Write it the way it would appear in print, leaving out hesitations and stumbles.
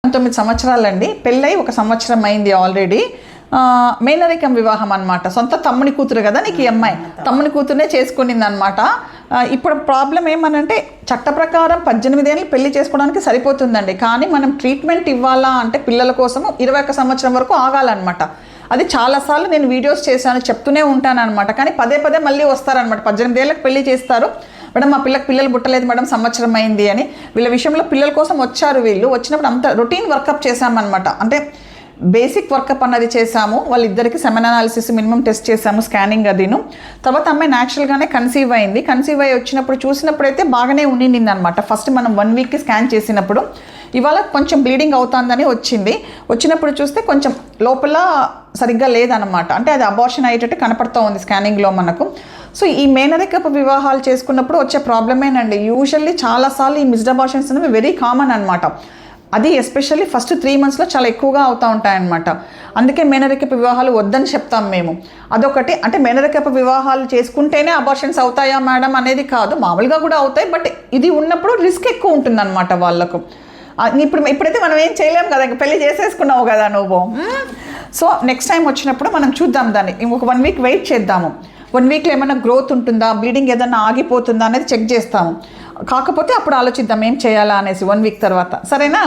9 సంవత్సరాలండి. పెళ్ళై 1 సంవత్సరం అయింది ఆల్రెడీ. మేనరికం వివాహం అనమాట. సొంత తమ్ముని కూతురు కదా నీకు ఈ అమ్మాయి, తమ్ముని కూతురునే చేసుకునింది అనమాట. ఇప్పుడు ప్రాబ్లం ఏమనంటే చట్ట ప్రకారం 18 ఏళ్ళు పెళ్లి చేసుకోవడానికి సరిపోతుందండి. కానీ మనం ట్రీట్మెంట్ ఇవ్వాలా అంటే పిల్లల కోసము 21 సంవత్సరం వరకు ఆగాలన్నమాట. అది చాలాసార్లు నేను వీడియోస్ చేశాను, చెప్తూనే ఉంటాను అనమాట. కానీ పదే మళ్ళీ వస్తారనమాట. 18 ఏళ్ళకి పెళ్లి చేస్తారు, మేడం మా పిల్లలు పుట్టలేదు మేడం, సంవత్సరం అయింది అని. వీళ్ళ విషయంలో పిల్లల కోసం వచ్చారు. వీళ్ళు వచ్చినప్పుడు అంత రొటీన్ వర్కప్ చేశామన్నమాట. అంటే బేసిక్ వర్కప్ అన్నది చేశాము. వాళ్ళిద్దరికి సెమెన్ అనాలిసిస్ మినిమం టెస్ట్ చేశాము, స్కానింగ్ అదిను. తర్వాత అమ్మాయి న్యాచురల్గానే కన్సీవ్ అయింది. కన్సీవ్ అయ్యి వచ్చినప్పుడు చూసినప్పుడైతే బాగానే ఉండింది అనమాట. ఫస్ట్ మనం 1 వీక్కి స్కాన్ చేసినప్పుడు ఇవాళ కొంచెం బ్లీడింగ్ అవుతుందని వచ్చినప్పుడు చూస్తే కొంచెం లోపల సరిగ్గా లేదనమాట. అంటే అది అబార్షన్ అయ్యేటట్టు కనపడుతూ ఉంది స్కానింగ్లో మనకు. సో ఈ మేనరికపు వివాహాలు చేసుకున్నప్పుడు వచ్చే ప్రాబ్లమేనండి. యూజువల్లీ చాలాసార్లు ఈ మిస్డ్ అబార్షన్స్ అనేవి వెరీ కామన్ అనమాట. అది ఎస్పెషల్లీ ఫస్ట్ 3 మంత్స్లో చాలా ఎక్కువగా అవుతూ ఉంటాయన్నమాట. అందుకే మేనరికపు వివాహాలు వద్దని చెప్తాం మేము. అదొకటి. అంటే మేనరికపు వివాహాలు చేసుకుంటేనే అబార్షన్స్ అవుతాయా మేడం అనేది కాదు, మామూలుగా కూడా అవుతాయి. బట్ ఇది ఉన్నప్పుడు రిస్క్ ఎక్కువ ఉంటుందన్నమాట వాళ్ళకు. ఇప్పుడైతే మనం ఏం చేయలేం కదా, ఇంక పెళ్లి చేసేసుకున్నావు కదా నువ్వు. సో నెక్స్ట్ టైం వచ్చినప్పుడు మనం చూద్దాం దాన్ని. ఇంకొక 1 వీక్ వెయిట్ చేద్దాము. 1 వీక్లో ఏమైనా గ్రోత్ ఉంటుందా, బ్లీడింగ్ ఏదైనా ఆగిపోతుందా అనేది చెక్ చేస్తాము. కాకపోతే అప్పుడు ఆలోచిద్దాం ఏం చేయాలా అనేసి 1 వీక్ తర్వాత. సరేనా?